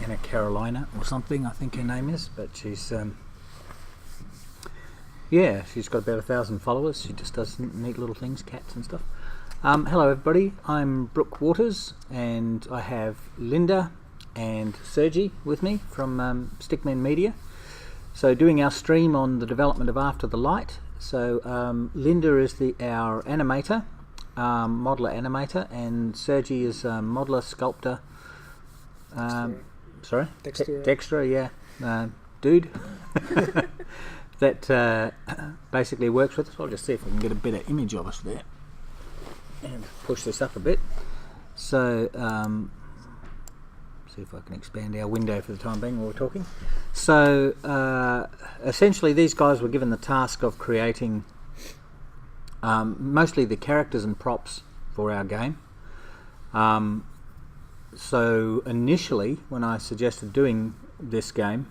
Anna Carolina or something, I think her name is, but she's yeah, she's got about 1,000 followers. She just does neat little things, cats and stuff. Hello everybody, I'm Brook Waters, and I have Linda and Sergi with me from Stickmen Media. So doing our stream on the development of After the Light. So Linda is our animator, modeler animator, and Sergi is modeler, sculptor, texturer, yeah, dude, that basically works with us. I'll just see if I can get a better image of us there and push this up a bit. So see if I can expand our window for the time being while we're talking. So essentially these guys were given the task of creating mostly the characters and props for our game. So initially when I suggested doing this game,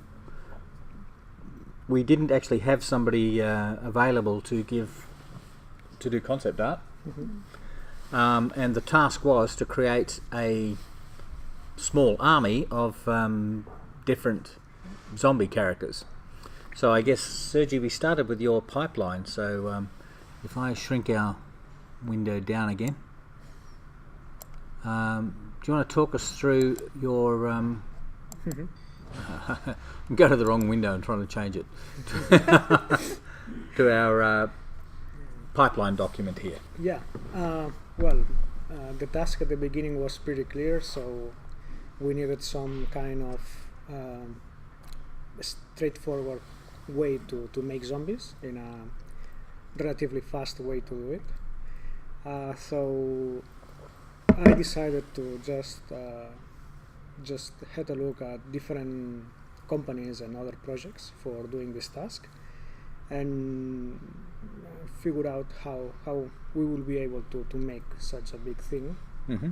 we didn't actually have somebody available to do concept art. Mm-hmm. And the task was to create a small army of different zombie characters. So I guess, Sergi, we started with your pipeline. So if I shrink our window down again, do you want to talk us through your... Mm-hmm. Go to the wrong window and trying to change it to our pipeline document here. Yeah, well, the task at the beginning was pretty clear, so we needed some kind of straightforward way to make zombies in a relatively fast way to do it. So I decided to just had a look at different companies and other projects for doing this task, and figured out how we will be able to make such a big thing mm-hmm.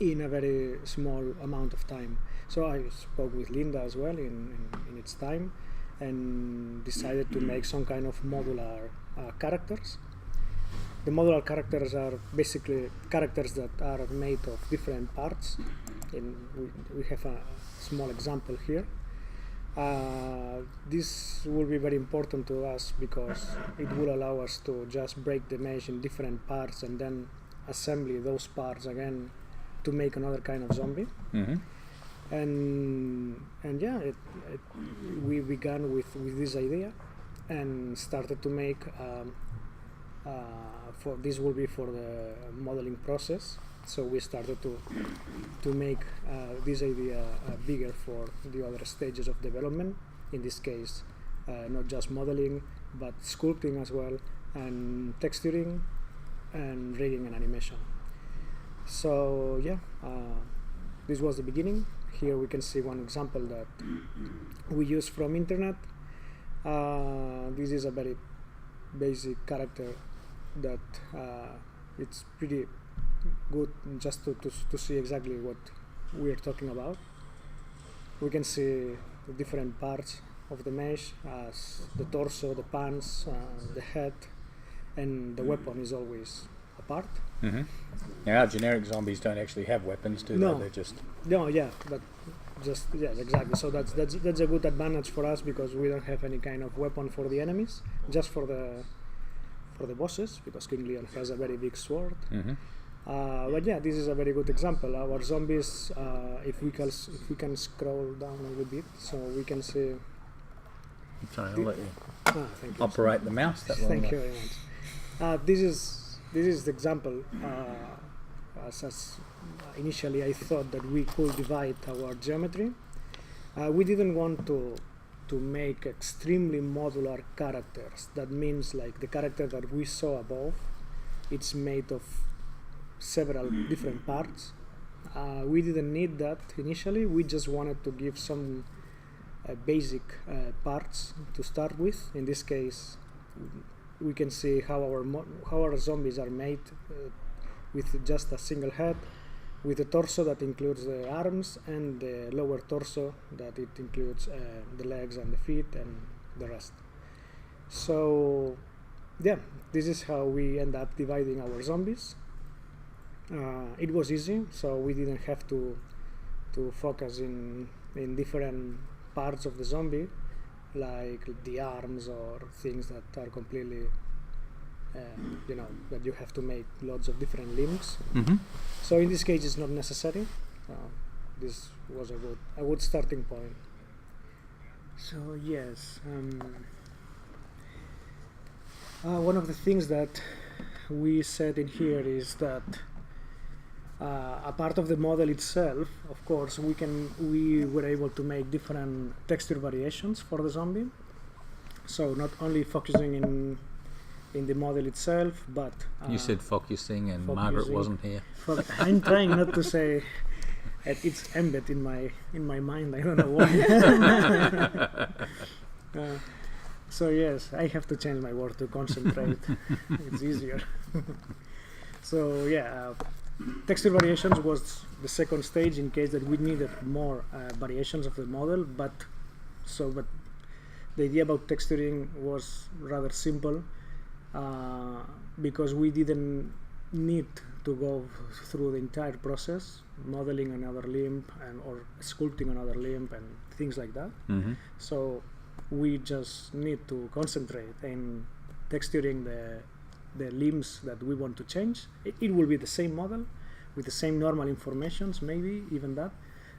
in a very small amount of time. So I spoke with Linda as well in its time, and decided to make some kind of modular characters. The modular characters are basically characters that are made of different parts. We have a small example here. This will be very important to us because it will allow us to just break the mesh in different parts and then assemble those parts again to make another kind of zombie. Mm-hmm. And yeah, we began with this idea and started to make this will be for the modeling process. So we started to make this idea bigger for the other stages of development. In this case, not just modeling, but sculpting as well, and texturing, and rigging and animation. So yeah, this was the beginning. Here we can see one example that we use from internet. This is a very basic character that it's pretty good just to see exactly what we are talking about. We can see the different parts of the mesh as the torso, the pants, the head, and the weapon is always apart. Mm-hmm. Now our generic zombies don't actually have weapons, do they? They're just... No, yeah, but just, yeah, exactly. So that's a good advantage for us because we don't have any kind of weapon for the enemies, just for the bosses, because King Leon has a very big sword. Mm-hmm. But yeah, this is a very good example. Our zombies, if we can scroll down a little bit, so we can see. Sorry, I'll let you operate the mouse. Thank you very much. This is the example. As initially, I thought that we could divide our geometry. We didn't want to make extremely modular characters. That means like the character that we saw above, it's made of several different parts. We didn't need that initially. We just wanted to give some basic parts to start with. In this case, we can see how our zombies are made with just a single head, with the torso that includes the arms, and the lower torso that it includes the legs and the feet and the rest. So yeah, this is how we end up dividing our zombies. It was easy, so we didn't have to to focus in different parts of the zombie, like the arms or things that are completely, that you have to make lots of different limbs. Mm-hmm. So in this case, it's not necessary. This was a good starting point. So yes, one of the things that we said in here is that a part of the model itself, of course, we were able to make different texture variations for the zombie. So not only focusing in the model itself, but you said focusing, and Margaret wasn't here. I'm trying not to say. It's embedded in my mind. I don't know why. So yes, I have to change my word to concentrate. It's easier. So yeah, texture variations was the second stage in case that we needed more variations of the model. But the idea about texturing was rather simple because we didn't need to go through the entire process, modeling another limb or sculpting another limb and things like that. Mm-hmm. So we just need to concentrate in texturing the limbs that we want to change. It will be the same model with the same normal informations, maybe even that.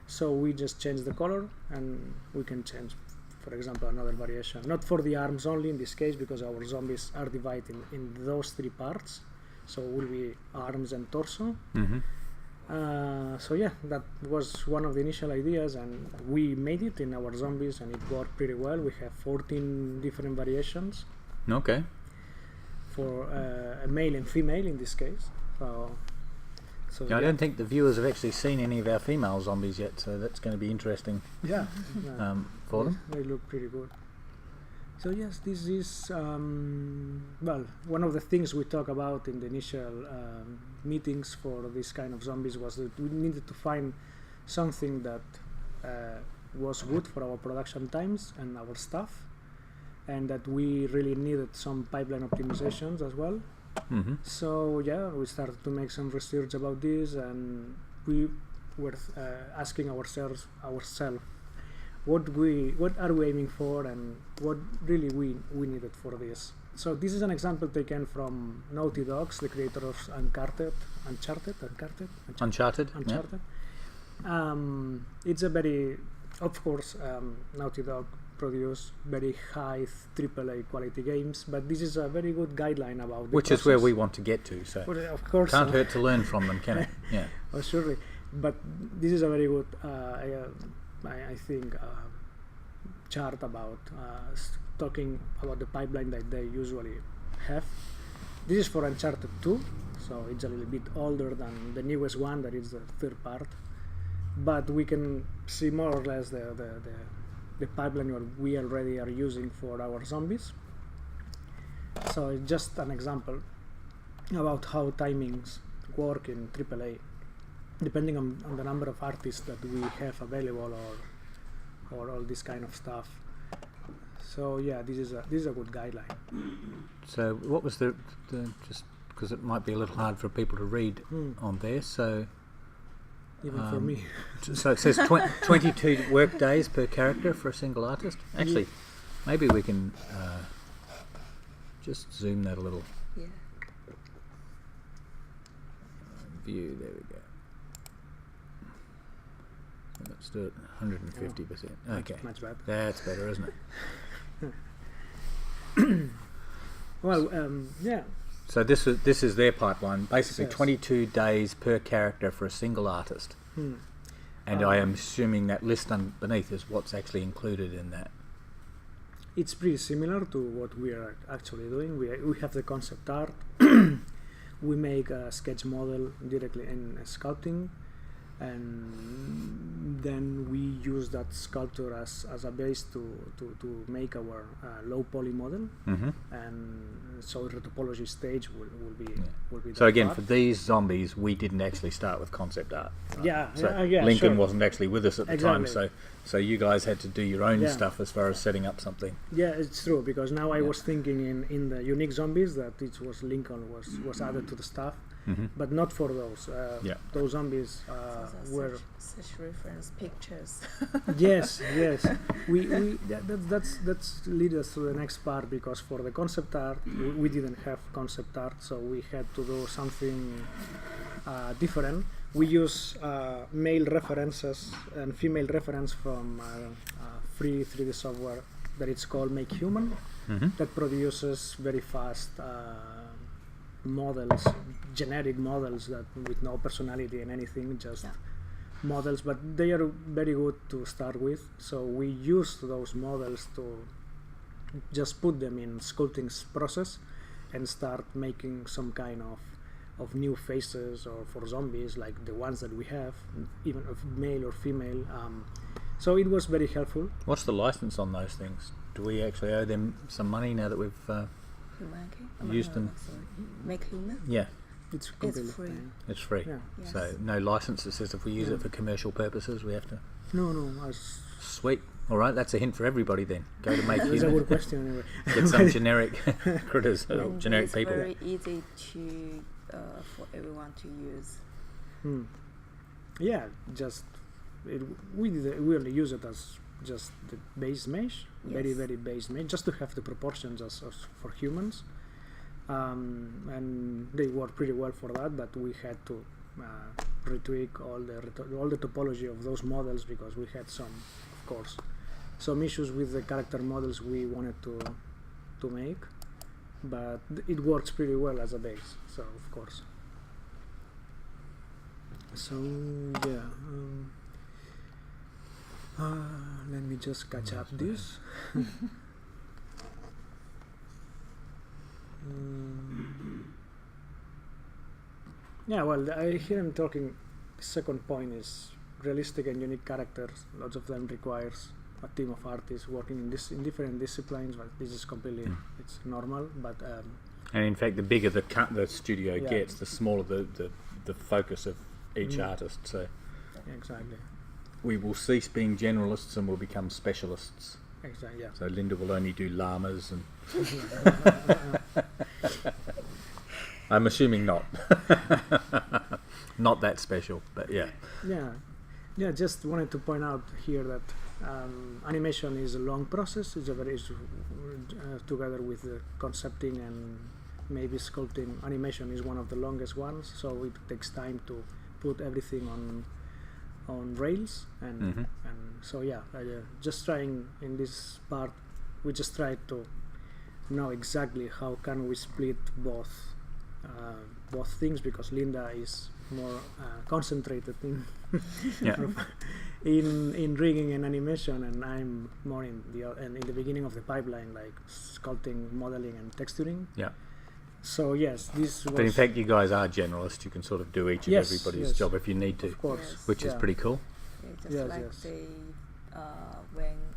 So we just change the color and we can change, for example, another variation. Not for the arms only in this case, because our zombies are divided in those three parts. So it will be arms and torso. Mm-hmm. So yeah, that was one of the initial ideas, and we made it in our zombies, and it worked pretty well. We have 14 different variations. Okay. For a male and female in this case. So I don't think the viewers have actually seen any of our female zombies yet, so that's going to be interesting. Yeah. For them. They look pretty good. So yes, this is one of the things we talk about in the initial meetings for this kind of zombies was that we needed to find something that was good for our production times and our staff, and that we really needed some pipeline optimizations as well. Mm-hmm. So yeah, we started to make some research about this, and we were asking ourselves what are we aiming for, and what really we needed for this. So this is an example taken from Naughty Dogs, the creator of Uncharted. Yeah. It's a very, of course, Naughty Dog produce very high AAA quality games, but this is a very good guideline about the which process. is where we want to get to. So well, of course, can't hurt to learn from them, can it? Yeah. Oh, surely. But this is a very good, I think, chart about talking about the pipeline that they usually have. This is for Uncharted 2, so it's a little bit older than the newest one, that is the third part. But we can see more or less the pipeline that we already are using for our zombies. So it's just an example about how timings work in AAA, depending on the number of artists that we have available, or all this kind of stuff. So yeah, this is a good guideline. So what was the just because it might be a little hard for people to read on there, so even for me. So it says 22 work days per character for a single artist. Actually, maybe we can just zoom that a little. Yeah. View, there we go. So let's do it 150%. Okay. Much better. That's better, isn't it? Well, yeah. So this is their pipeline. Basically, Yes. 22 days per character for a single artist. And I am assuming that list beneath is what's actually included in that. It's pretty similar to what we are actually doing. We have the concept art. We make a sketch model directly in sculpting, and then we use that sculpture as a base to make our low poly model. Mm-hmm. And so the topology stage will be So that again, part. for these zombies, we didn't actually start with concept art. Right? Yeah, So yeah, Lincoln sure. wasn't actually with us at the time, Exactly. so you guys had to do your own Yeah. stuff as far as setting up something. Yeah, it's true, because now I Yeah. was thinking in the unique zombies that it was Lincoln was added to the stuff. but not for those. Those zombies were such reference pictures. yes. That's lead us to the next part, because for the concept art we didn't have concept art, so we had to do something different. We use male references and female reference from free 3D software that it's called Make Human, that produces very fast models, generic models that with no personality and anything, just models, but they are very good to start with. So we use those models to just put them in sculpting process and start making some kind of new faces, or for zombies like the ones that we have, even of male or female. So it was very helpful. What's the license on those things? Do we actually owe them some money now that we've used them? Make Human? Yeah. It's completely free. It's free. Yeah. Yes. So no license that says if we use it for commercial purposes we have to... No. Sweet. All right, that's a hint for everybody then. Go to Make It's a Human. good question anyway. Get some generic critters, And generic it's people. very easy to for everyone to use. Yeah, just we only use it as just the base mesh, very base mesh, just to have the proportions as for humans, and they work pretty well for that. But we had to retweak all the topology of those models, because we had some issues with the character models we wanted to make, but it works pretty well as a base. So of course. So yeah. Let me just catch up this. Yeah, well, I hear him talking. The second point is realistic and unique characters. Lots of them requires a team of artists working in different disciplines. But this is completely it's normal. But and in fact, the bigger the studio gets, the smaller the focus of each artist. So exactly. We will cease being generalists and will become specialists. Exactly. Yeah. So Linda will only do llamas, and I'm assuming not. Not that special, but yeah. Yeah. Just wanted to point out here that animation is a long process. It's a very together with the concepting and maybe sculpting. Animation is one of the longest ones, so it takes time to put everything on rails, and so just trying in this part, we just try to know exactly how can we split both things, because Linda is more concentrated in rigging and animation, and I'm more in the beginning of the pipeline, like sculpting, modeling, and texturing. Yeah. So yes, this was. But in fact, you guys are generalists. You can sort of do each of everybody's job if you need to, of course, which is pretty cool. Yeah, just when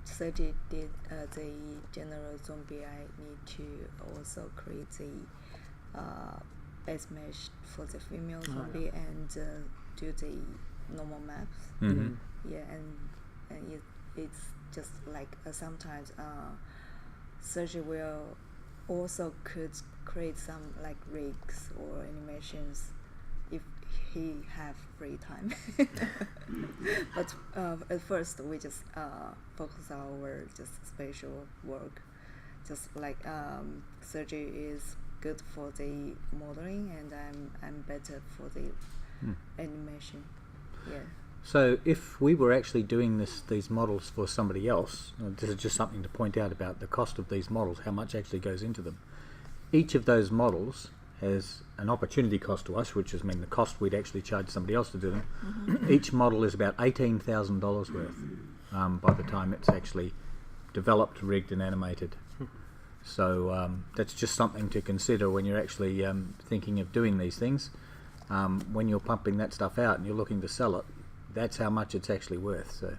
Sergi did the general zombie, I need to also create the base mesh for the female zombie and do the normal maps. Yeah, and it's just like sometimes Sergi will also could create some like rigs or animations if he have free time. But at first we just focus our just spatial work, just like Sergi is good for the modeling and I'm better for the animation. Yeah. So if we were actually doing these models for somebody else, this is just something to point out about the cost of these models, how much actually goes into them. Each of those models has an opportunity cost to us, which is the cost we'd actually charge somebody else to do them. Each model is about $18,000 worth by the time it's actually developed, rigged and animated. So that's just something to consider when you're actually thinking of doing these things. When you're pumping that stuff out and you're looking to sell it, that's how much it's actually worth. So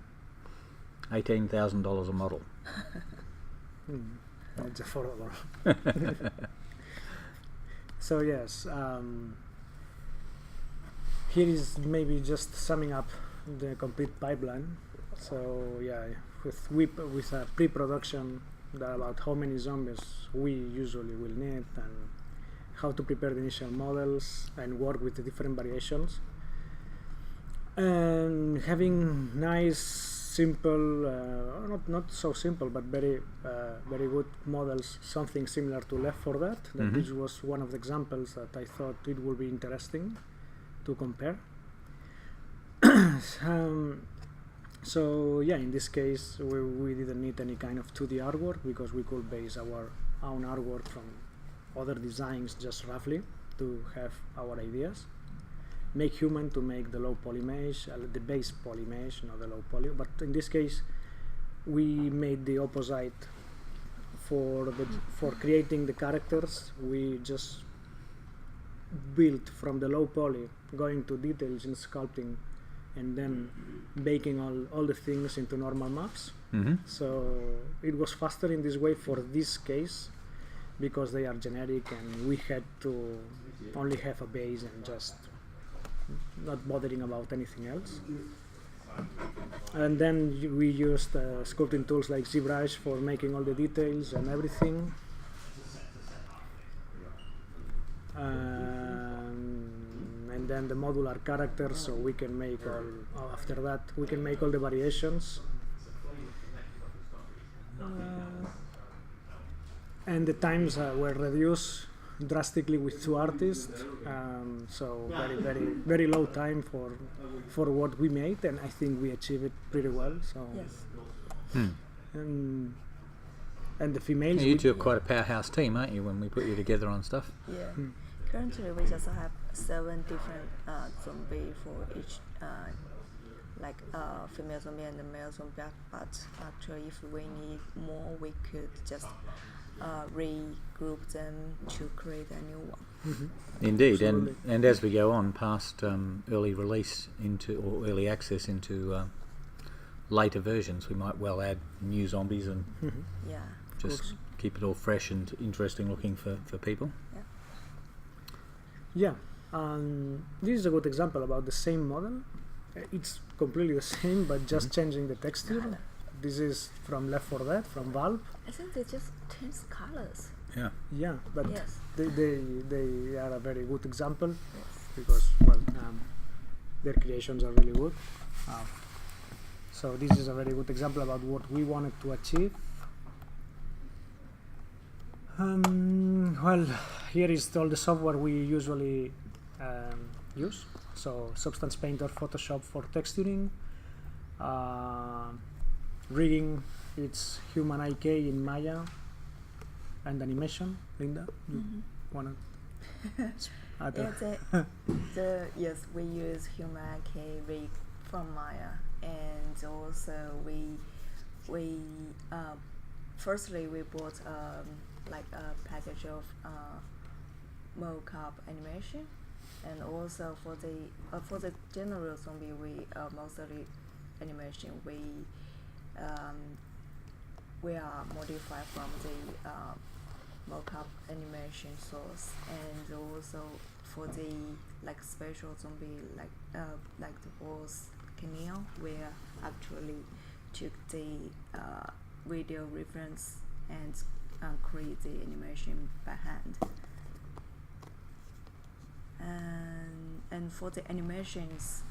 $18,000 a model. It's affordable. So yes, here is maybe just summing up the complete pipeline. So yeah, with a pre-production about how many zombies we usually will need and how to prepare the initial models and work with the different variations. And having nice, simple, not so simple, but very good models, something similar to Left 4 Dead. That this was one of the examples that I thought it would be interesting to compare. So yeah, in this case, we didn't need any kind of 2D artwork because we could base our own artwork from other designs just roughly to have our ideas. Make human to make the low poly mesh, the base poly mesh, not the low poly. But in this case, we made the opposite. For creating the characters, we just built from the low poly, going to details in sculpting, and then baking all the things into normal maps. So it was faster in this way for this case because they are generic, and we had to only have a base and just not bothering about anything else. And then we used sculpting tools like ZBrush for making all the details and everything. And then the modular characters, so we can make all after that we can make all the variations. And the times were reduced drastically with 2 artists, so very low time for what we made, and I think we achieved it pretty well. So Yes. and the females. You two are quite a powerhouse team, aren't you? When we put you together on stuff. Yeah. Currently, we just have 7 different zombie for each, like female zombie and the male zombie. But actually, if we need more, we could just regroup them to create a new one. Indeed, Absolutely. and as we go on past early release into or early access into later versions, we might well add new zombies and Yeah. just keep it all fresh and interesting looking for people. Yeah, this is a good example about the same model. It's completely the same, but just changing the texture. This is from Left 4 Dead, from Valve. I think they just changed colors. Yeah. Yeah, but Yes. they are a very good example Yes. because their creations are really good. So this is a very good example about what we wanted to achieve. Well, here is all the software we usually use. So Substance Painter, Photoshop for texturing, rigging, it's Human IK in Maya, and animation. Linda, you wanna add Yes, we use Human IK rig from Maya, and also we firstly we bought like a package of mocap animation, and also for the general zombie mostly animation we are modified from the mocap animation source, and also for the like special zombie like the boss cameo, we actually took the video reference and create the animation by hand. And for the animations,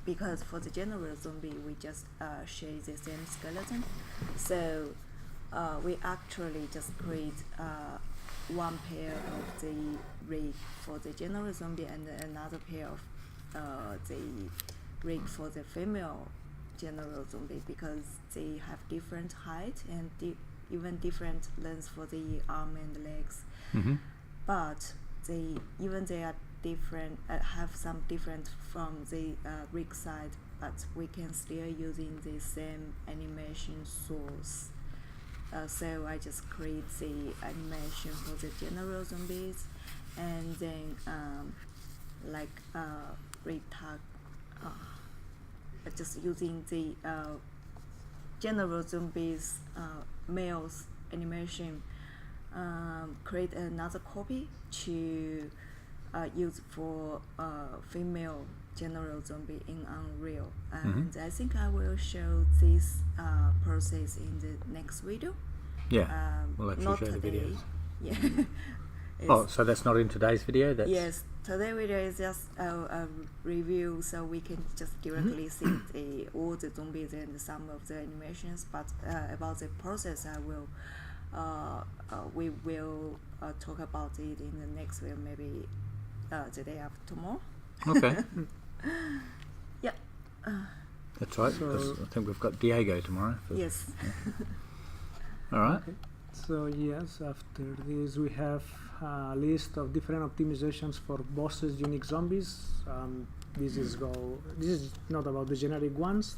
because for the general zombie we just share the same skeleton, so we actually just create one pair of the rig for the general zombie and another pair of the rig for the female general zombie, because they have different height and even different lengths for the arm and legs. But they are different, have some different from the rig side, but we can still using the same animation source. So I just create the animation for the general zombies, and then just using the general zombies males animation, create another copy to use for female general zombie in Unreal. And I think I will show this process in the next video. Yeah, we'll actually not show the today. videos. Yeah, Oh, so that's not in today's video? That's Yes, today video is just a review, so we can just directly see all the zombies and some of the animations. But about the process, we will talk about it in the next video, maybe the day after tomorrow. Okay. Yeah. That's right, because I think we've got Diego tomorrow. Yes. All right. Okay. So yes, after this we have a list of different optimizations for bosses, unique zombies. This is not about the generic ones.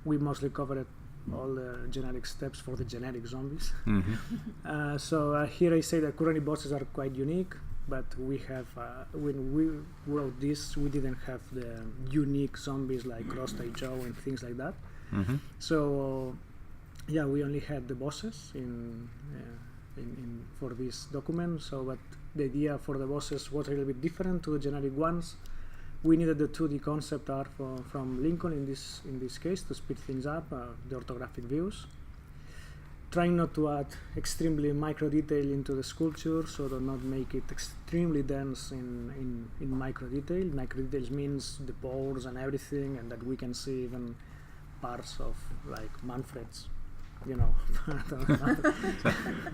We mostly covered all the generic steps for the generic zombies. Mm-hmm. So here I say that currently bosses are quite unique, but we have when we wrote this, we didn't have the unique zombies like Crosstie Joe and things like that. Mm-hmm. So yeah, we only had the bosses in for this document. So, but the idea for the bosses was a little bit different to the generic ones. We needed the 2D concept art from Lincoln in this case to speed things up, the orthographic views. Trying not to add extremely micro detail into the sculpture, so to not make it extremely dense in micro detail. Micro details means the pores and everything, and that we can see even parts of like Manfred's, part of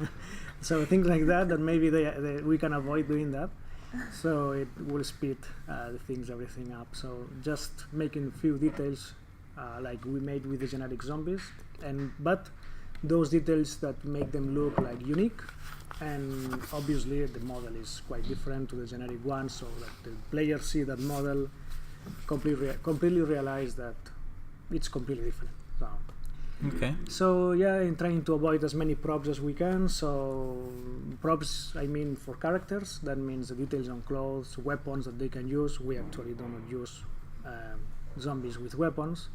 so things like that maybe we can avoid doing that, so it will speed everything up. So just making a few details like we made with the generic zombies, but those details that make them look like unique, and obviously the model is quite different to the generic one, so that the players see that model completely realize that it's completely different. Okay. So yeah, in trying to avoid as many props as we can. So props, I mean, for characters, that means the details on clothes, weapons that they can use. We actually do not use zombies with weapons.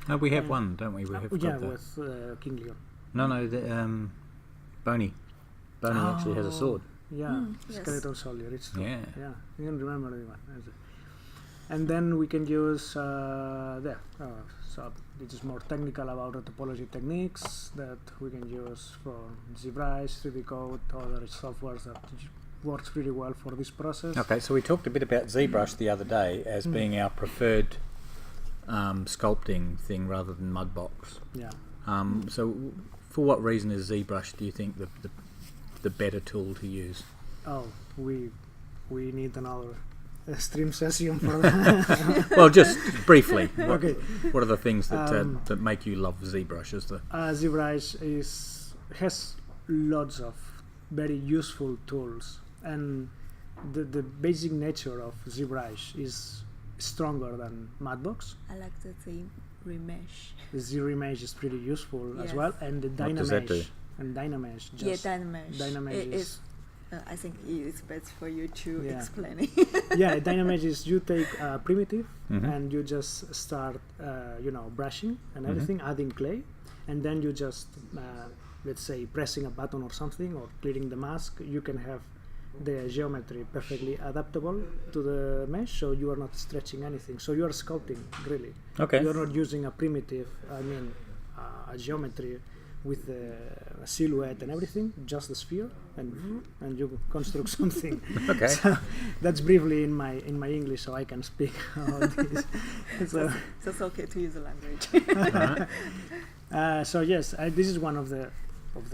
Oh, we have one, don't we? We have yeah, got that. with King Leon. No, the Boney. Boney actually has a sword. Yeah, Yes. skeleton soldier. It's true. Yeah. Yeah, you can remember the one. And then we can use so this is more technical about the topology techniques that we can use for ZBrush, 3D Code, other softwares that works pretty well for this process. Okay, so we talked a bit about ZBrush the other day as being our preferred sculpting thing rather than Mudbox. Yeah. So for what reason is ZBrush, do you think, the better tool to use? Oh, we need another stream session for that. Well, just briefly. Okay. What are the things that make you love ZBrush? ZBrush has lots of very useful tools, and the basic nature of ZBrush is stronger than Mudbox. I like the remesh. The Z-Remesh is pretty useful as Yes. well, and the What does that do? Dynamesh. And Dynamesh. Yeah, Dynamesh. Dynamesh is I think it's best for you to Yeah. explain it. yeah, Dynamesh is you take a primitive Mhm. and you just start, brushing and everything, adding clay, and then you just, let's say, pressing a button or something or clearing the mask. You can have the geometry perfectly adaptable to the mesh, so you are not stretching anything. So you are sculpting, really. Okay. You are not using a primitive, a geometry with a silhouette and everything, just the sphere, and you construct something. Okay. So that's briefly in my English, so I can speak about this. So, That's okay to use the language. Alright. so yes, this is one of the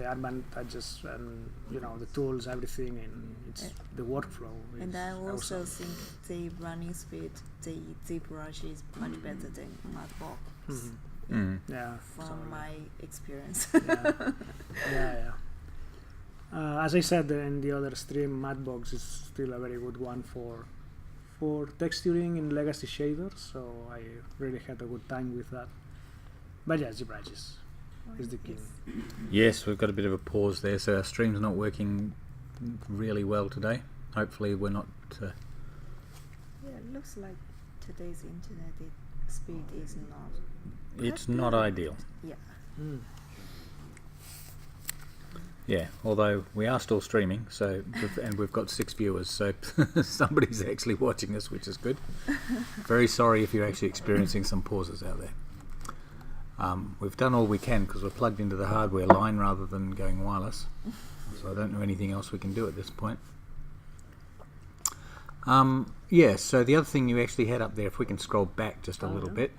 advantages, and the tools, everything, and it's the workflow. And I also awesome. think the running speed, the ZBrush is much better than Mudbox. Mhm. Mm. Yeah. From my experience. Yeah. As I said in the other stream, Mudbox is still a very good one for texturing in legacy shaders, so I really had a good time with that. But yeah, ZBrush is the king. Yes, we've got a bit of a pause there, so our stream's not working really well today. Hopefully we're not... Yeah, it looks like today's internet speed is not. it's not ideal. Yeah. Mm. Yeah, although we are still streaming, so and we've got 6 viewers, so somebody's actually watching us, which is good. Very sorry if you're actually experiencing some pauses out there. We've done all we can because we're plugged into the hardware line rather than going wireless. So I don't know anything else we can do at this point. So the other thing you actually had up there, if we can scroll back just a little bit,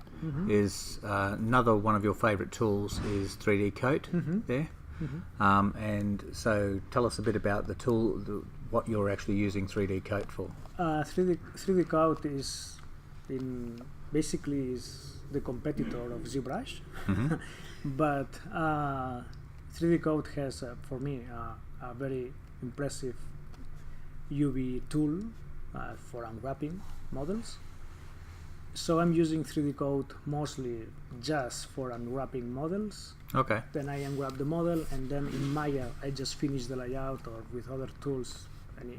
is another one of your favourite tools is 3D Coat there. And so tell us a bit about the tool, what you're actually using 3D Coat for. 3D Coat basically is the competitor of ZBrush, but 3D Coat has, for me, a very impressive UV tool for unwrapping models. So I'm using 3D Coat mostly just for unwrapping models. Okay. Then I unwrap the model, and then in Maya I just finish the layout, or with other tools,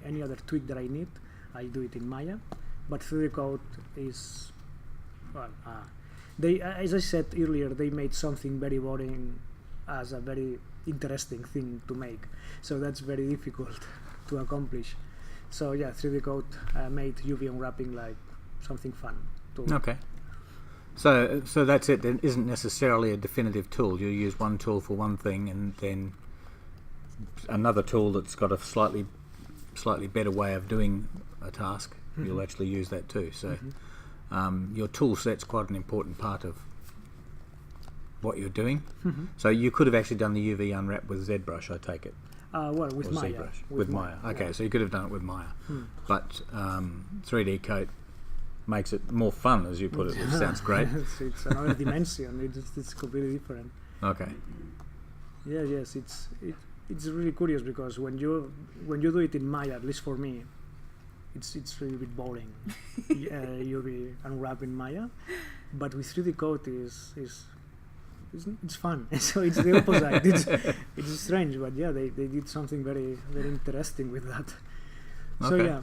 any other tweak that I need, I do it in Maya. But 3D Coat is, as I said earlier, they made something very boring as a very interesting thing to make. So that's very difficult to accomplish. So yeah, 3D Coat made UV unwrapping like something fun. Okay. So that's it. It isn't necessarily a definitive tool. You use one tool for one thing, and then another tool that's got a slightly better way of doing a task. You'll actually use that too. So your tool set's quite an important part of what you're doing. So you could have actually done the UV unwrap with ZBrush, I take it. With Maya. ZBrush. With Maya. Okay, yeah. So you could have done it with Maya. But 3D Coat makes it more fun, as you put it, which sounds great. It's another dimension. It's completely different. Okay. Yeah, yes, it's really curious, because when you do it in Maya, at least for me, it's really a bit boring. You'll be unwrapping Maya, but with 3D Coat it's fun. So it's the opposite. It's strange, but yeah, they did something very very interesting with that. So yeah.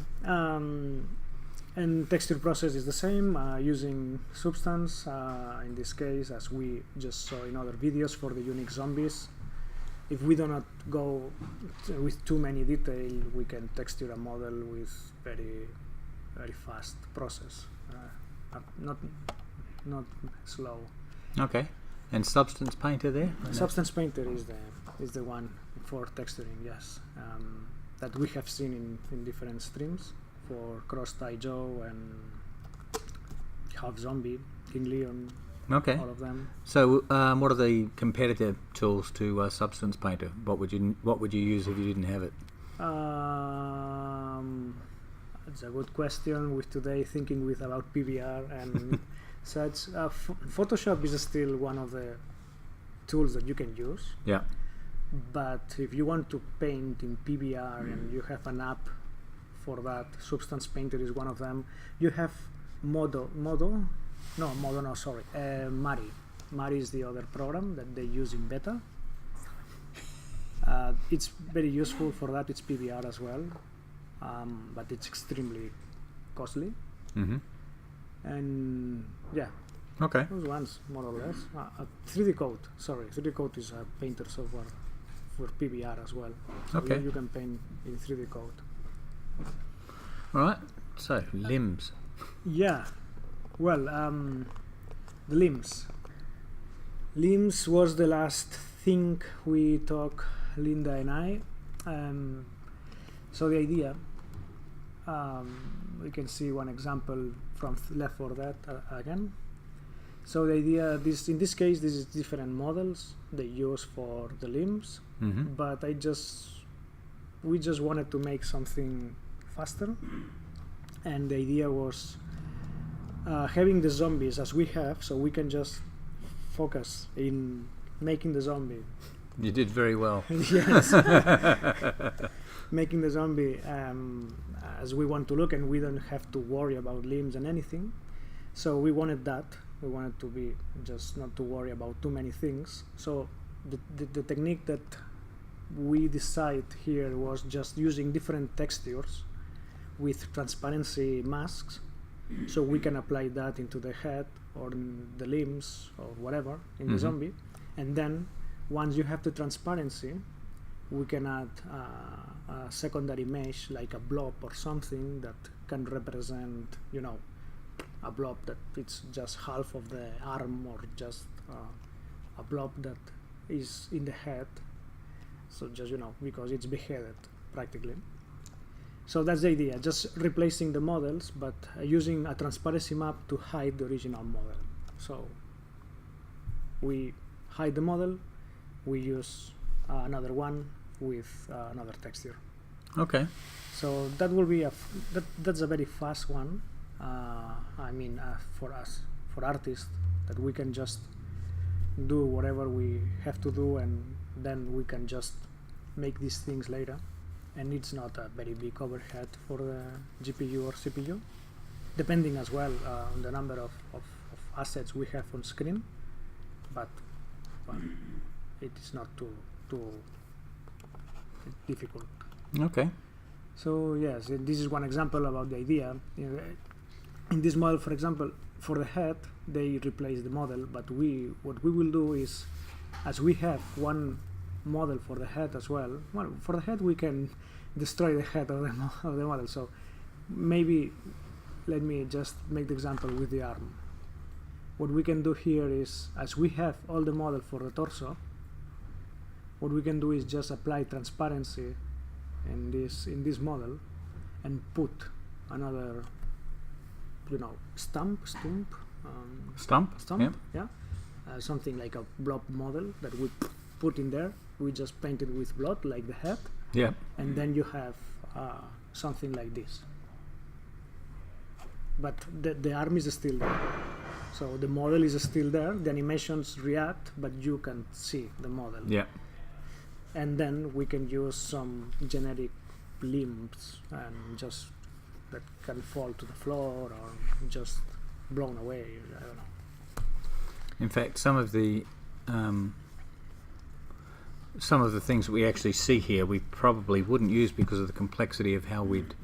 And texture process is the same, using Substance, in this case, as we just saw in other videos for the unique zombies. If we do not go with too many detail, we can texture a model with very very fast process, not slow. Okay. And Substance Painter there? Substance Painter is the one for texturing, yes, that we have seen in different streams. For Cross-Tie Joe and Half Zombie, King Leon, all of them. So, what are the competitive tools to Substance Painter? What would you use if you didn't have it? It's a good question. With today thinking about PBR and such, Photoshop is still one of the tools that you can use. Yeah. But if you want to paint in PBR and you have an app for that, Substance Painter is one of them. You have Mari. Mari is the other program that they use in beta. It's very useful for that. It's PBR as well, but it's extremely costly. And yeah, okay, those ones more or less. 3D Coat. 3D Coat is a painter software for PBR as well. So okay, you can paint in 3D Coat. All right. So limbs. Yeah. Well, the limbs. Limbs was the last thing we talked, Linda and I. So the idea, we can see one example from Left 4 Dead again. So the idea, in this case, this is different models they use for the limbs, but we just wanted to make something faster, and the idea was having the zombies as we have, so we can just focus in making the zombie. You did very well. Yes. Making the zombie as we want to look, and we don't have to worry about limbs and anything. So we wanted that. We wanted to be just not to worry about too many things. So the technique that we decided here was just using different textures with transparency masks, so we can apply that into the head or in the limbs or whatever in the zombie, and then once you have the transparency, we can add a secondary mesh like a blob or something that can represent, a blob that it's just half of the arm, or just a blob that is in the head, So just because it's beheaded practically. So that's the idea, just replacing the models, but using a transparency map to hide the original model. So we hide the model, we use another one with another texture. Okay. So that will be that's a very fast one. For us, for artists, that we can just do whatever we have to do, and then we can just make these things later. And it's not a very big overhead for the GPU or CPU, depending as well on the number of assets we have on screen. But it is not too difficult. Okay. So yes, this is one example about the idea. In this model, for example, for the head, they replace the model, but what we will do is, as we have one model for the head as well, for the head we can destroy the head of the model. So maybe let me just make the example with the arm. What we can do here is, as we have all the model for the torso, what we can do is just apply transparency in this model and put another stump, yeah. Something like a blob model that we put in there. We just paint it with blood like the head, Yeah. and then you have something like this. But the arm is still there, so the model is still there, the animations react, but you can see the model. Yeah. And then we can use some generic limbs and just that can fall to the floor or just blown away. I don't know. In fact, some of the things that we actually see here we probably wouldn't use because of the complexity of how we'd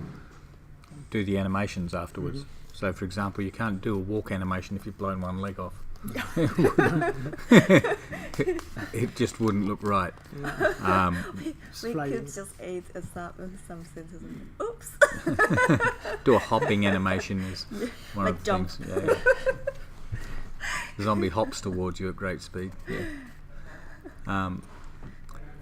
do the animations afterwards. Mm-hmm. So, for example, you can't do a walk animation if you've blown one leg off. It just wouldn't look right. We could just add something to them. Oops. Do a hopping animation is one like of the jump. things. Yeah. The zombie hops towards you at great speed. Yeah.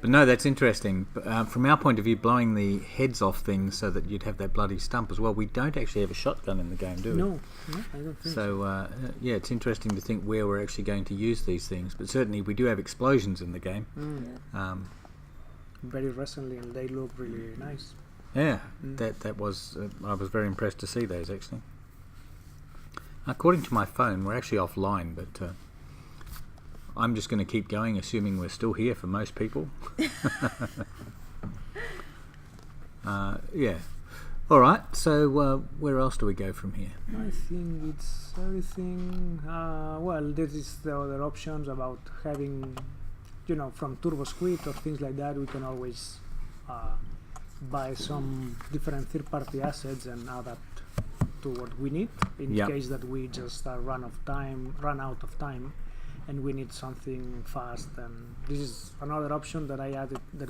But no, that's interesting. From our point of view, blowing the heads off things so that you'd have that bloody stump as well. We don't actually have a shotgun in the game, do we? No, I don't think so. So, yeah, it's interesting to think where we're actually going to use these things. But certainly we do have explosions in the game. Very recently, and they look really nice. Yeah, that was... I was very impressed to see those, actually. According to my phone, we're actually offline, but... I'm just going to keep going, assuming we're still here for most people. Yeah. All right. So where else do we go from here? I think it's everything. There is the other options about having, from TurboSquid or things like that. We can always buy some different third-party assets and adapt to what we need in case that we just run out of time. And we need something fast, and this is another option that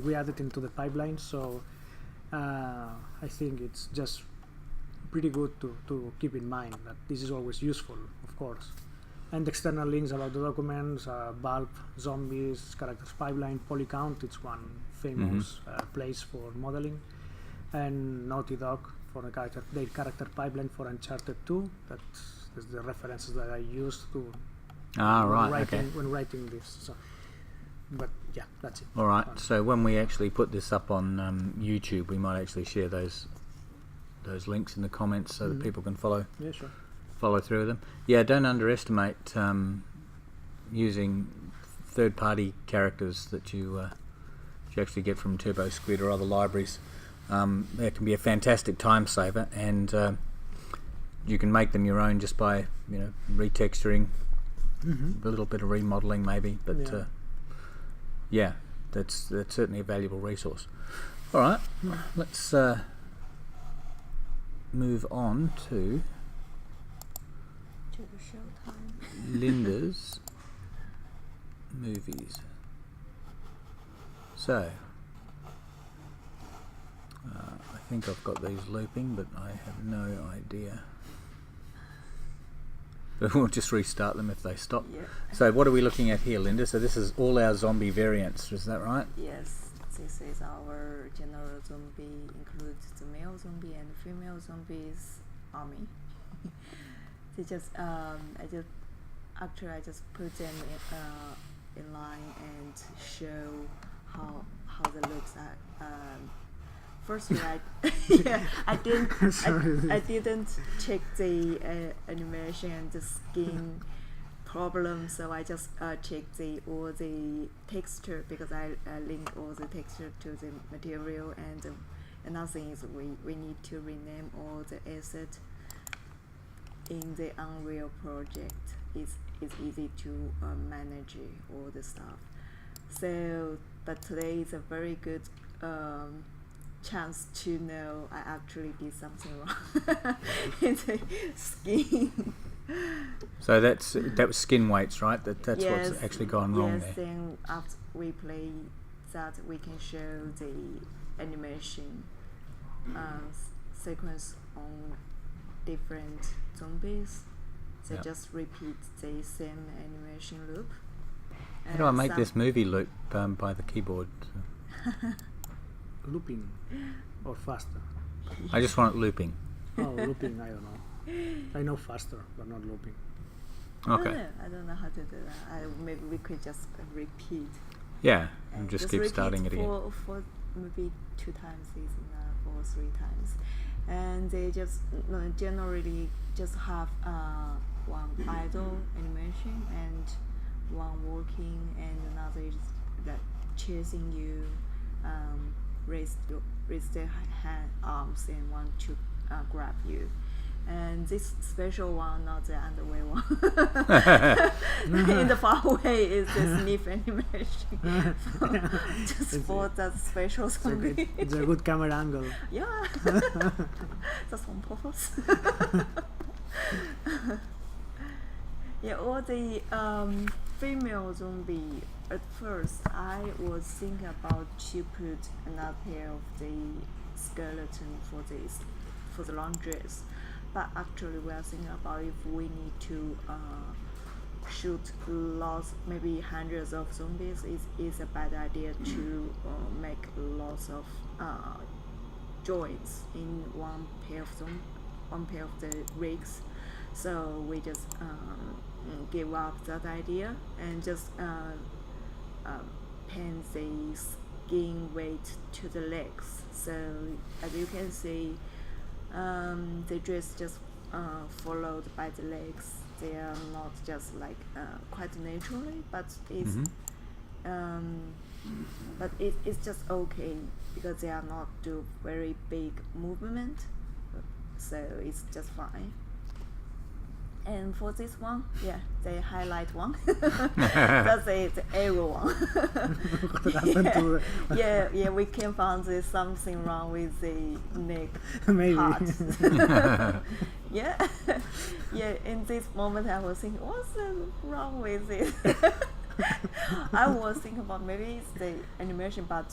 we added into the pipeline. So I think it's just pretty good to keep in mind that this is always useful, of course. And external links about the documents, bulb, zombies, characters pipeline, polycount. It's one famous place for modeling, and Naughty Dog for their character pipeline for Uncharted 2. That's the references that I used to. When writing this. So, but yeah, that's it. All right. So when we actually put this up on YouTube, we might actually share those links in the comments so that people can follow through with them. Yeah, don't underestimate using third-party characters that you actually get from TurboSquid or other libraries. They can be a fantastic time saver, and you can make them your own just by retexturing. A little bit of remodeling maybe, but that's certainly a valuable resource. All right, let's move on to the showtime. Linda's movies. So I think I've got these looping, but I have no idea. We'll just restart them if they stop. Yeah. So what are we looking at here, Linda? So this is all our zombie variants, is that right? Yes. this is our general zombie, includes the male zombie and female zombies army. They just I just put them in line and show how they look like. Firstly, I didn't check the animation and the skin problem, so I just checked all the texture, because I link all the texture to the material, and another thing is we need to rename all the assets in the Unreal project. It's easy to manage all the stuff. So, but today is a very good chance to know I actually did something wrong in the skin. So that was skin weights, right? That's Yes, what's actually gone wrong yes, there. then after we play that, we can show the animation sequence on different zombies. So Yep. just repeat the same animation loop. How do I make this movie loop by the keyboard? Looping or faster? I just want it looping. Oh, looping, I don't know. I know faster, but not looping. Okay. I don't know how to do that. Maybe we could just repeat. Yeah, and just keep repeat starting it again. For maybe 2 times is enough, or 3 times. And they just generally just have one idle animation and one walking, and another is like chasing you, raise their arms and want to grab you. And this special one, not the underway one, in the far away is the sniff animation. Just for that special zombie. It's a good camera angle. Yeah, that's on purpose. Yeah, all the female zombie. At first, I was thinking about to put another pair of the skeleton for the long dress, but actually we are thinking about if we need to shoot lots, maybe hundreds of zombies, is a bad idea to make lots of joints in one pair of the rigs. So we just give up that idea and just pin the skin weight to the legs. So as you can see, the dress just followed by the legs. They are not just like quite naturally, but it's but it's just okay because they are not do very big movement, so it's just fine. And for this one, yeah, they highlight one. That's the arrow one. Yeah, we can find there's something wrong with the neck Maybe. part. Yeah, in this moment I was thinking, what's wrong with it? I was thinking about maybe it's the animation, but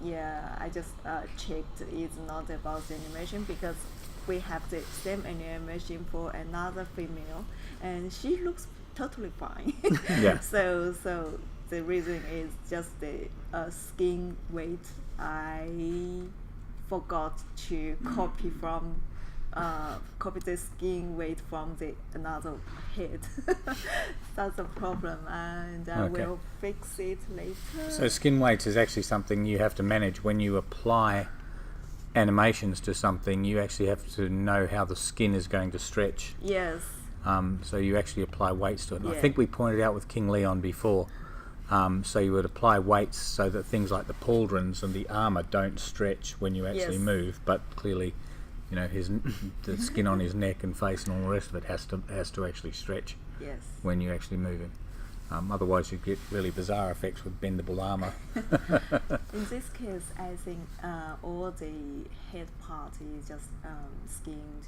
yeah, I just checked it's not about the animation because we have the same animation for another female, and she looks totally fine. Yeah. So the reason is just the skin weight. I forgot to copy the skin weight from the another head. That's a problem, and I Okay. will fix it later. So skin weights is actually something you have to manage when you apply animations to something. You actually have to know how the skin is going to stretch. Yes. So you actually apply weights to it. And I Yeah. think we pointed out with King Leon before. So you would apply weights so that things like the pauldrons and the armor don't stretch when you actually Yes. move. But clearly, you know, the skin on his neck and face and all the rest of it has to actually stretch Yes. when you're actually moving. Otherwise, you get really bizarre effects with bendable armor. In this case, I think all the head part is just skinned.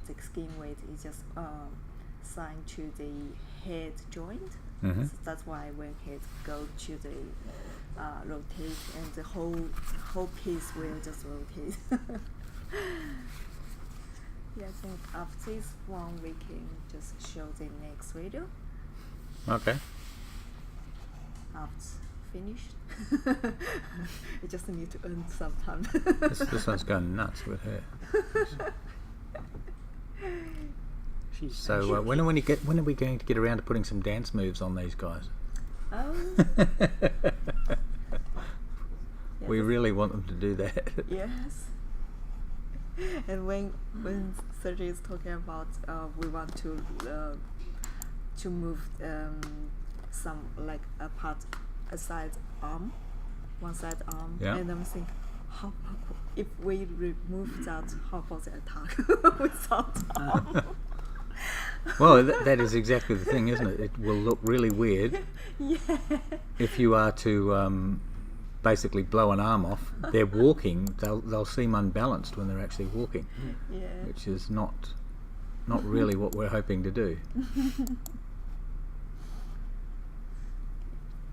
The skin weight is just signed to the head joint. Mhm. So that's why when head go to the rotate, and the whole piece will just rotate. Yeah, I think after this one we can just show the next video Okay. after finished. I just need to earn some time. This one's going nuts with her. So when are we going to get around to putting some dance moves on these guys? We really want them to do that. Yes. And when Sergi is talking about we want to move some like one side arm, Yeah. and I'm thinking, if we remove that, how about the attack without arm? Well, that is exactly the thing, isn't it? It will look really weird Yeah. if you are to basically blow an arm off. They're walking; they'll seem unbalanced when they're actually walking, Yeah. which is not really what we're hoping to do.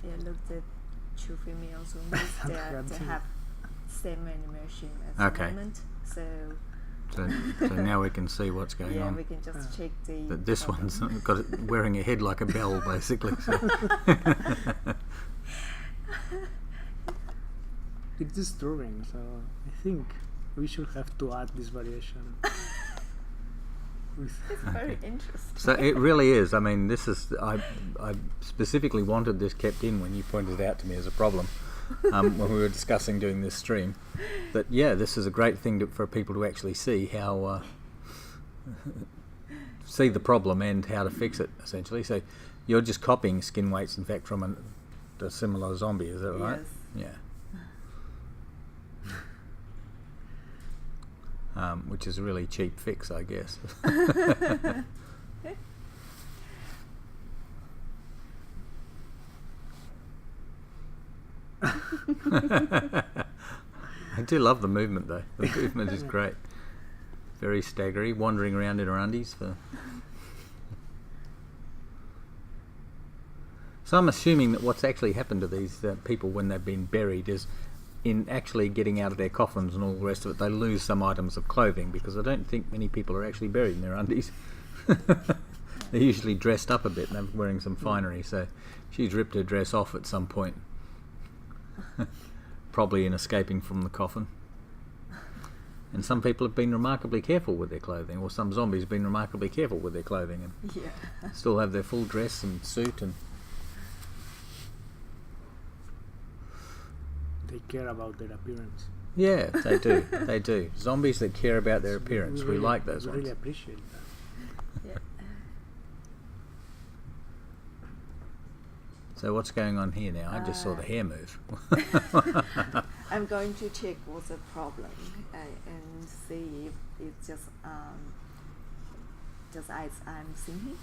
Yeah, look, the two female zombies, they have same animation at the moment. So now we can see what's going yeah, on. we can just check the. That this one's got it wearing a head like a bell, basically. So. It's disturbing, so I think we should have to add this variation. It's very interesting. So it really is. I mean, this is. I specifically wanted this kept in when you pointed it out to me as a problem when we were discussing doing this stream. That this is a great thing for people to actually see how see the problem and how to fix it. Essentially, so you're just copying skin weights, in fact, from a similar zombie. Is that right? Yes. Yeah. Which is a really cheap fix, I guess. I do love the movement, though. The movement is great. Very staggery, wandering around in her undies. So I'm assuming that what's actually happened to these people when they've been buried is, in actually getting out of their coffins and all the rest of it, they lose some items of clothing, because I don't think many people are actually buried in their undies. They're usually dressed up a bit and they're wearing some finery, so she's ripped her dress off at some point. Probably in escaping from the coffin. And some people have been remarkably careful with their clothing, or some zombies have been remarkably careful with their clothing and still have their full dress and suit and... They care about their appearance. Yeah, they do. They do. Zombies that care about their appearance. We like those ones. We really appreciate that. Yeah. So what's going on here now? I just saw the hair move. I'm going to check what's the problem and see if it's just as I'm thinking.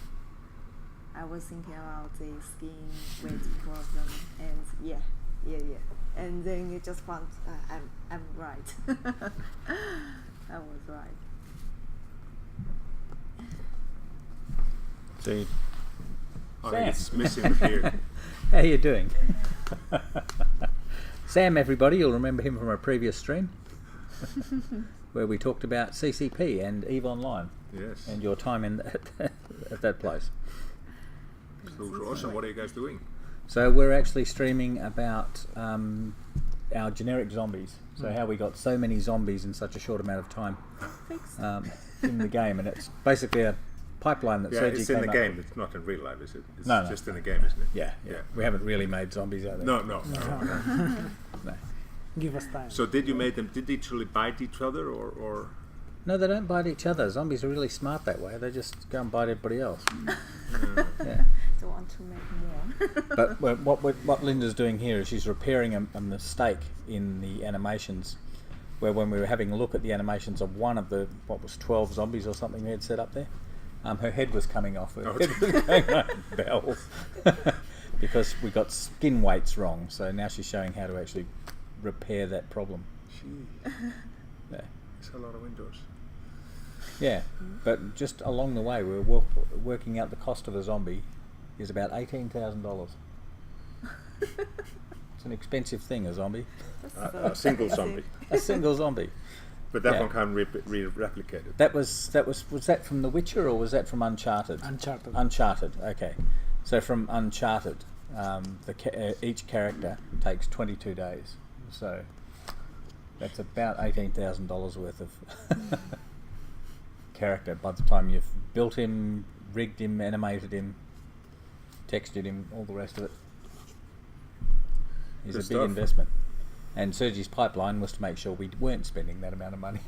I was thinking about the skin weight problem, and yeah. And then it just found I'm right. I was right. So I think it's missing the beard. how you doing? Sam, everybody, you'll remember him from our previous stream where we talked about CCP and EVE Online. Yes. And your time in at that place. Looks awesome. What are you guys doing? So we're actually streaming about our generic zombies. So how we got so many zombies in such a short amount of time in the game, and it's basically a pipeline that Sergi it's in came the up game. with. It's not in real life, is it? It's No. just in the game, isn't it? Yeah. We haven't really made zombies out there. No. No. Give us time. So did you make them? Did they actually bite each other, or? No, they don't bite each other. Zombies are really smart that way. They just go and bite everybody else. Yeah. Don't want to make more. But what Linda's doing here is she's repairing a mistake in the animations, where when we were having a look at the animations of one of the 12 zombies or something we had set up there, her head was coming off. Her head was going like bells because we got skin weights wrong. So now she's showing how to actually repair that problem. Gee, Yeah. it's a lot of windows. Yeah, but just along the way, we were working out the cost of a zombie is about $18,000. It's an expensive thing, a zombie. A single zombie. A single zombie. But that Yeah. one can't be replicated. That was that from The Witcher or was that from Uncharted? Uncharted. Uncharted. Okay, so from Uncharted, each character takes 22 days. So that's about $18,000 worth of character by the time you've built him, rigged him, animated him, textured him, all the rest of it. It's a big investment. And Sergi's pipeline was to make sure we weren't spending that amount of money.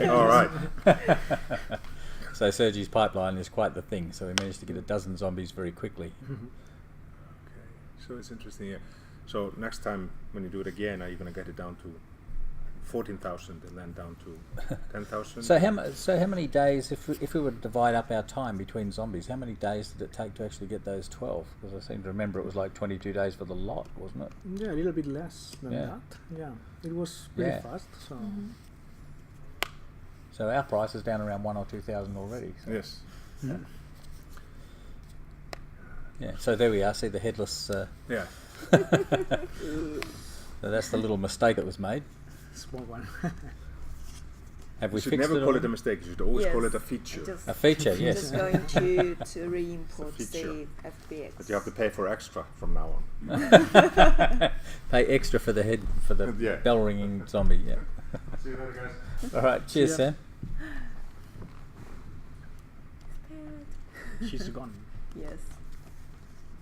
All right. So Sergi's pipeline is quite the thing. So we managed to get a dozen zombies very quickly. Okay. So it's interesting. Yeah. So next time when you do it again, are you going to get it down to 14,000 and then down to 10,000? So how many days, if we were to divide up our time between zombies, how many days did it take to actually get those 12? Because I seem to remember it was like 22 days for the lot, wasn't it? Yeah, a little bit less than that. Yeah, it was pretty fast. So. So our price is down around 1,000 or 2,000 already. So. Yes. Yeah. So there we are. See the headless. Yeah. So that's the little mistake that was made. Small one. Have we You should fixed never it? call it a mistake. You should always call Yes. it a feature. Just, A feature, yes. just going to re-import It's a feature. the FBX. But you have to pay for extra from now on. Pay extra for the Yeah. bell ringing zombie. Yeah. See you later, guys. All right. Cheers, ya. Sam. She's gone. Yes.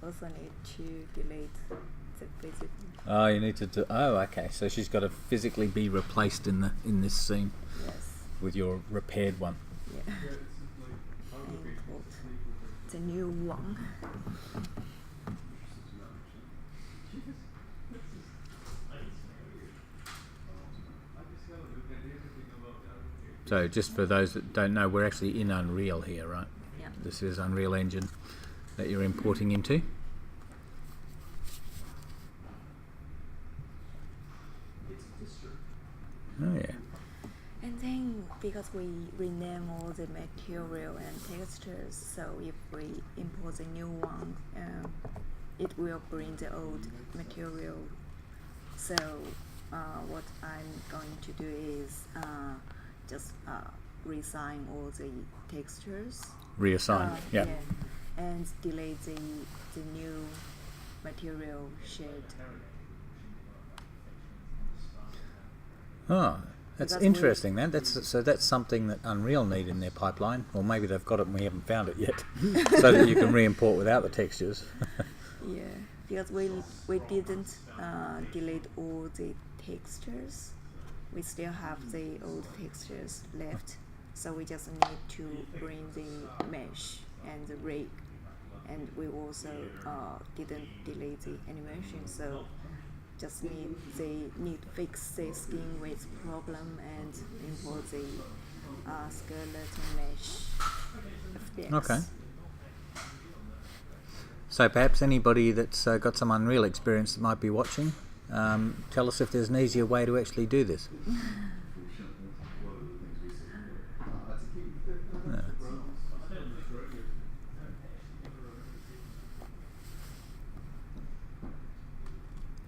Also need to delete the basic. Oh, you need to do. Oh, okay. So she's got to physically be replaced in this scene Yes. with your repaired one. Yeah. Import the new one. So just for those that don't know, we're actually in Unreal here, right? Yeah. This is Unreal Engine that you're importing into. Oh yeah. And then because we rename all the material and textures, so if we import a new one, it will bring the old material. So what I'm going to do is just reassign all the textures. Reassign. Yeah. And delete the new material shade. Oh, that's Because interesting. That's something that Unreal need in their pipeline, or maybe they've got it and we haven't found it yet, so that you can re-import without the textures. Yeah, because we didn't delete all the textures. We still have the old textures left, so we just need to bring the mesh and the rig, and we also didn't delete the animation, so just need to fix the skin width problem and import the skeleton mesh FBX. Okay. So perhaps anybody that's got some Unreal experience that might be watching, tell us if there's an easier way to actually do this.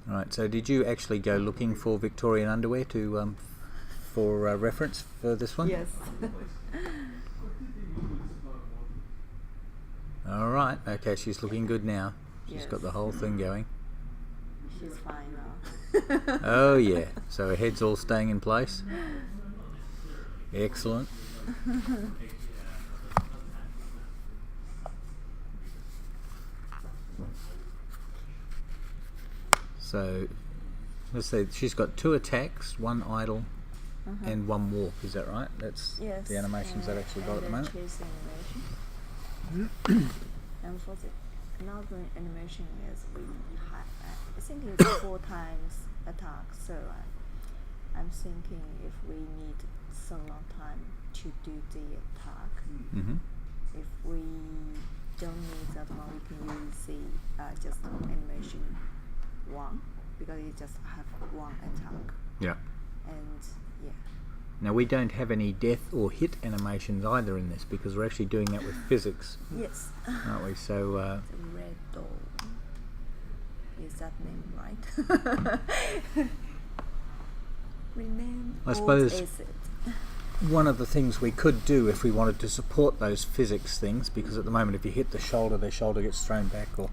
Right. So did you actually go looking for Victorian underwear to for reference for this one? Yes. All right. Okay. She's looking good now. She's Yes. got the whole thing going. She's fine now. Oh yeah. So her head's all staying in place. Excellent. So let's say she's got 2 attacks, 1 idle, and 1 walk. Is that right? That's Yes. the animations that actually got at the moment. Chase animation. And for the another animation is we have, I think it's 4 times attack. So I'm thinking if we need so long time to do the attack, Mm-hmm. if we don't need that one, we can use the just animation 1 because it just have 1 attack. Yeah. And yeah. Now we don't have any death or hit animations either in this because we're actually doing that with physics, Yes. aren't we? So The red doll. Is that name right? Rename I old suppose- asset. one of the things we could do if we wanted to support those physics things, because at the moment if you hit the shoulder, their shoulder gets thrown back or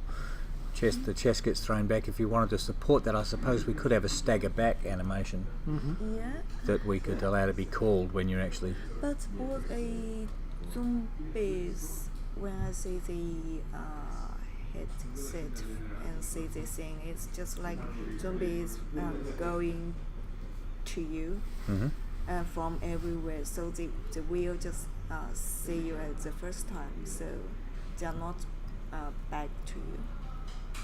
the chest gets thrown back. If you wanted to support that, I suppose we could have a stagger back animation Yeah. that we could allow to be called when you're actually. But for a zombies, when I see the headset and see the thing, it's just like zombies going to you from everywhere. So they will just see you at the first time. So they are not back to you.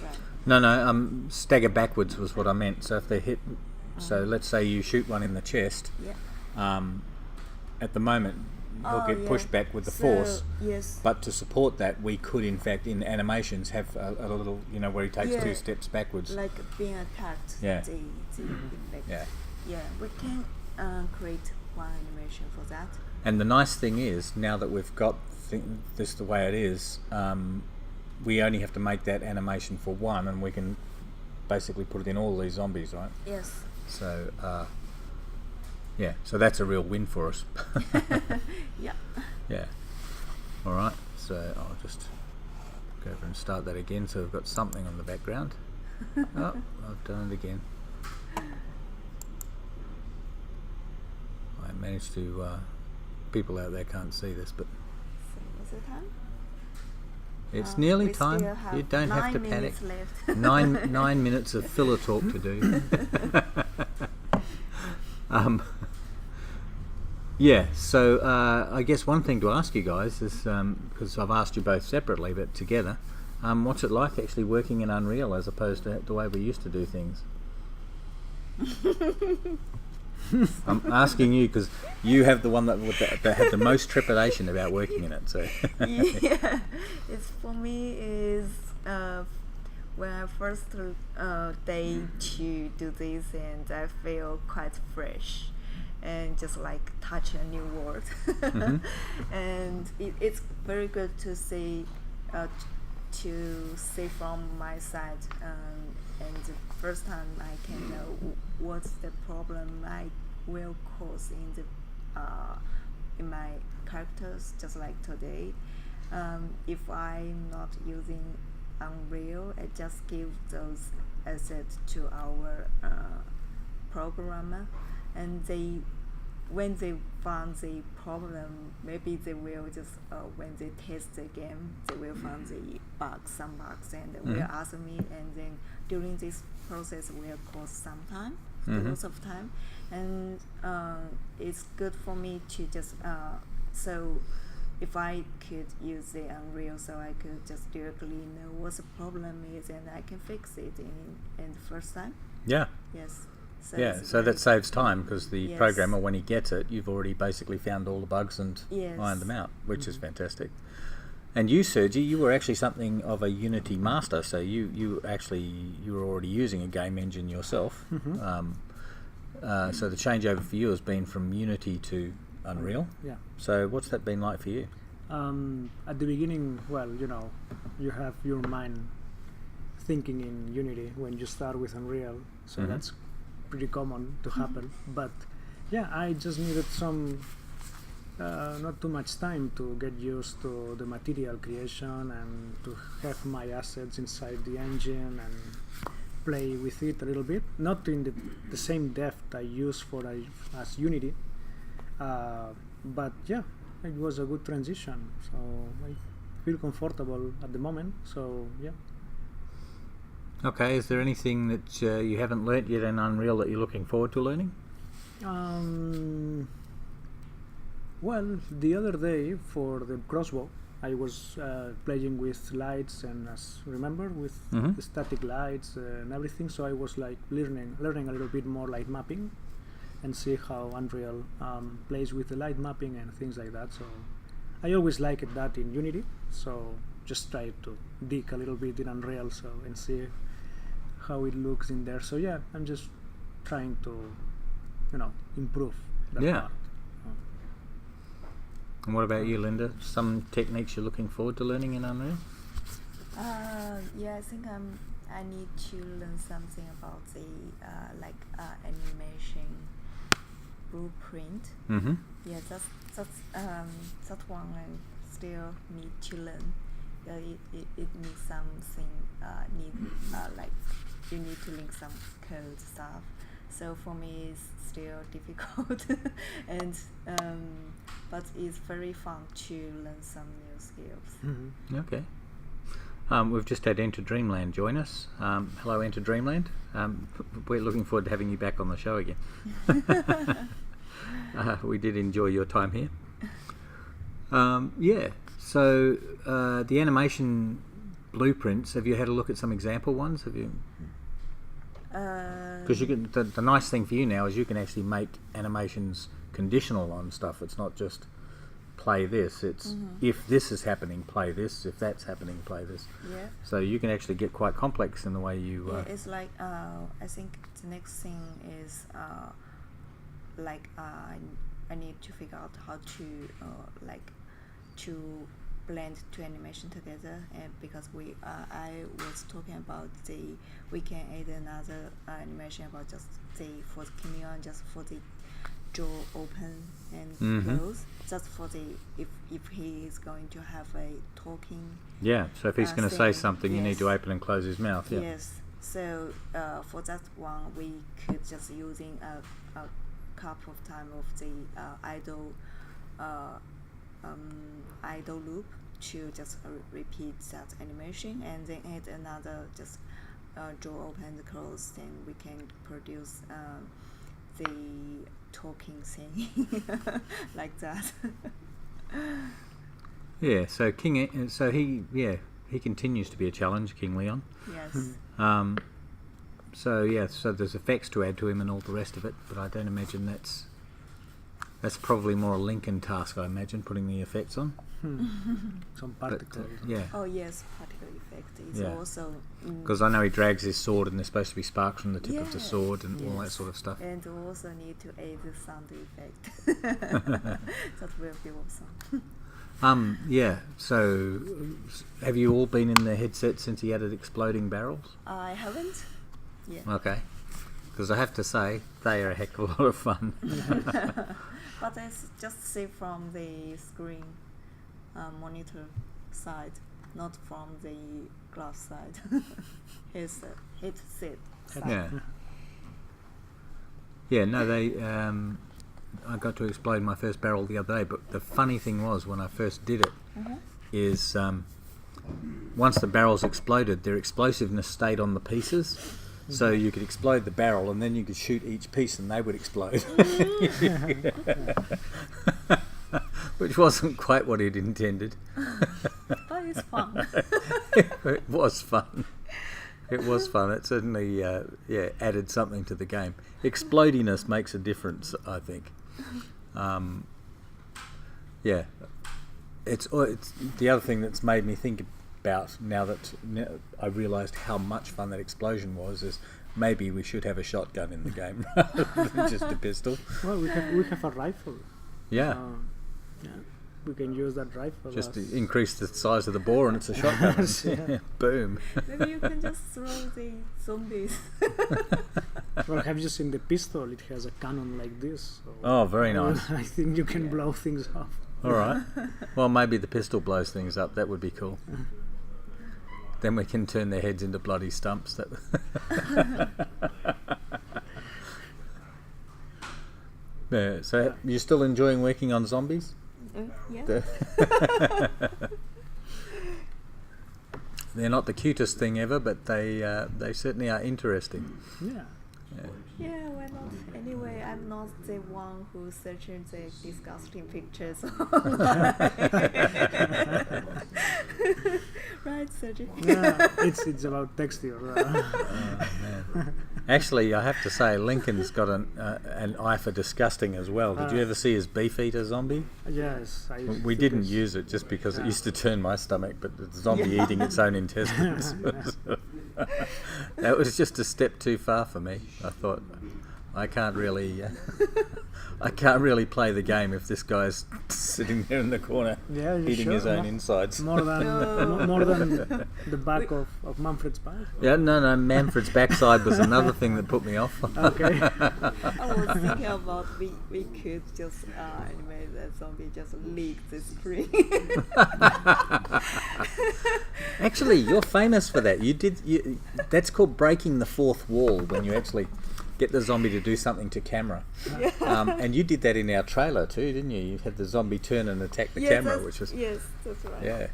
Right. No, stagger backwards was what I meant. So if they hit, so let's say you shoot one in the chest, Yeah. at the moment he'll get pushed back with the force. Yes. But to support that, we could, in fact, in animations, have a little, where he takes Yeah. 2 steps backwards. Like being attacked. Yeah. The effect. Yeah. Yeah. We can create one animation for that. And the nice thing is, now that we've got this the way it is, we only have to make that animation for one, and we can basically put it in all these zombies, right? Yes. So, yeah, so that's a real win for us. Yeah. Yeah. All right. So I'll just go over and start that again. So we've got something on the background. Oh, I've done it again. I managed to. People out there can't see this, but So what's the time? it's nearly we time. still have You don't have to 9 panic. minutes left. 9 minutes of filler talk to do. Yeah, so I guess one thing to ask you guys is, because I've asked you both separately but together, what's it like actually working in Unreal as opposed to the way we used to do things? I'm asking you because you have the one that had the most trepidation about working in it. So Yeah, it's for me is when I first day to do this, and I feel quite fresh and just like touch a new world. And it's very good to see from my side, and the first time I can know what's the problem I will cause in my characters, just like today. If I'm not using Unreal, I just give those assets to our programmer, and when they found the problem, maybe they will just when they test the game, they will find the some bugs, and they will ask me, and then during this process will cost some time, lots of time, and it's good for me to just so if I could use the Unreal, so I could just directly know what the problem is, and I can fix it in the first time. yeah, Yes. So yeah. it's So very that saves time because the Yes. programmer, when he gets it, you've already basically found all the bugs and Yes. ironed them out, which is fantastic. And you, Sergi, you were actually something of a Unity master, so you were already using a game engine yourself. So the changeover for you has been from Unity to Unreal. Yeah. So what's that been like for you? At the beginning, well, you have your mind thinking in Unity when you start with Unreal, so that's pretty common to happen. But yeah, I just needed some not too much time to get used to the material creation and to have my assets inside the engine and play with it a little bit, not in the same depth I use as Unity, but yeah, it was a good transition, so I feel comfortable at the moment, so yeah. Okay, is there anything that you haven't learnt yet in Unreal that you're looking forward to learning? Well, the other day for the crossbow, I was playing with lights and, as remember, with the static lights and everything. So I was like learning a little bit more light mapping, and see how Unreal plays with the light mapping and things like that. So I always liked that in Unity. So just try to dig a little bit in Unreal and see how it looks in there. So yeah, I'm just trying to, improve that part. And what about you, Linda? Some techniques you're looking forward to learning in Unreal? Yeah, I think I need to learn something about the animation blueprint. Yeah, that's one I still need to learn. It needs something need you need to link some code stuff. So for me, it's still difficult, and but it's very fun to learn some new skills. Okay. We've just had Enter Dreamland join us. Hello, Enter Dreamland. We're looking forward to having you back on the show again. We did enjoy your time here. Yeah. So the animation blueprints. Have you had a look at some example ones? Have you? Because you can. The nice thing for you now is you can actually make animations conditional on stuff. It's not just play this. It's if this is happening, play this. If that's happening, play this. Yeah. So you can actually get quite complex in the way you. Yeah, it's like I think the next thing is I need to figure out how to to blend two animation together, and because I was talking about we can add another animation about just for the chameleon, just for the jaw open and close, just for if he is going to have a talking. Yeah. So if he's going to say something, you need yes. to open and close his mouth. Yeah. Yes. So for that one, we could just using a couple of time of the idle loop to just repeat that animation, and then add another just jaw open and close. Then we can produce the talking thing like that. Yeah. So he continues to be a challenge, King Leon. Yes. So there's effects to add to him and all the rest of it, but I don't imagine that's probably more a Lincoln task. I imagine putting the effects on. Some particles. Yeah. Oh yes, particle effect is also. Because I know he drags his sword, and there's supposed to be sparks from the tip of the sword and all that sort of stuff. And also need to add the sound effect. That will be awesome. Yeah. So, have you all been in the headset since he added exploding barrels? I haven't. Yeah. Okay. Because I have to say, they are a heck of a lot of fun. But I just see from the screen monitor side, not from the glass side. Headset side. Yeah. Yeah. No, they. I got to explode my first barrel the other day, but the funny thing was when I first did it, is once the barrels exploded, their explosiveness stayed on the pieces. So you could explode the barrel, and then you could shoot each piece, and they would explode. Which wasn't quite what he'd intended. But it's fun. It was fun. It was fun. It certainly added something to the game. Explodiness makes a difference, I think. It's the other thing that's made me think about now that I realised how much fun that explosion was is maybe we should have a shotgun in the game rather than just a pistol. Well, we have a rifle. Yeah. We can use that rifle. Just to increase the size of the bore and it's a shotgun. Boom. Maybe you can just throw the zombies. Well, have you seen the pistol? It has a cannon like this. So Oh, very nice. I think you can blow things up. All right. Well, maybe the pistol blows things up. That would be cool. Then we can turn their heads into bloody stumps. Yeah, so you're still enjoying working on zombies? Yeah. They're not the cutest thing ever, but they certainly are interesting. Yeah. Yeah, why not? Anyway, I'm not the one who searches the disgusting pictures. Right, Sergi? Yeah, it's about texture. Oh, man. Actually, I have to say, Lincoln's got an eye for disgusting as well. Did you ever see his beef eater zombie? Yes. We didn't use it just because it used to turn my stomach, but the zombie eating its own intestines. That was just a step too far for me. I thought, I can't really I can't really play the game if this guy's sitting there in the corner Yeah, you eating sure? his own insides. More than No. more than the back of Manfred's back. Yeah, no, Manfred's backside was another thing that put me off. Okay. I was thinking about we could just animate that zombie just lick the screen. Actually, you're famous for that. That's called breaking the fourth wall, when you actually get the zombie to do something to camera. And you did that in our trailer too, didn't you? You had the zombie turn and attack the camera, which was yes, that's right. yeah.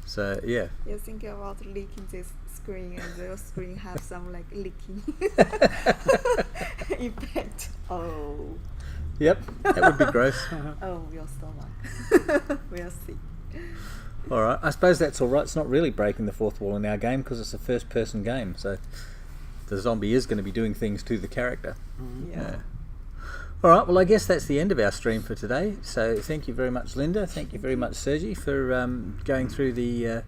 So yeah. You're thinking about licking this screen, and the screen have some like licking effect. Oh, Yep, that would be gross. oh, your stomach. We'll see. All right, I suppose that's all right. It's not really breaking the fourth wall in our game because it's a first-person game, so the zombie is going to be doing things to the character. Yeah. All right, well, I guess that's the end of our stream for today. So thank you very much, Linda. Thank you very much, Sergi, for going through the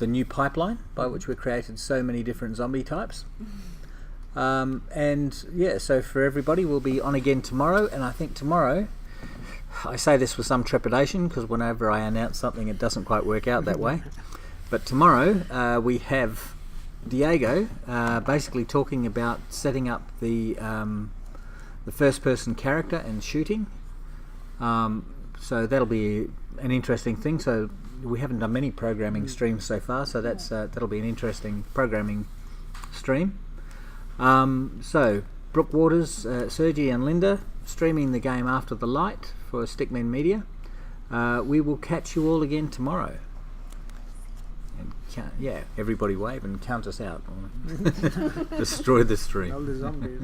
new pipeline by which we created so many different zombie types. And yeah, so for everybody, we'll be on again tomorrow. And I think tomorrow, I say this with some trepidation because whenever I announce something, it doesn't quite work out that way. But tomorrow we have Diego basically talking about setting up the first-person character and shooting. So that'll be an interesting thing. So we haven't done many programming streams so far, so that'll be an interesting programming stream. So Brook Waters, Sergi and Linda streaming the game After the Light for Stickmen Media. We will catch you all again tomorrow. And everybody wave and count us out. Destroy the stream. All the zombies.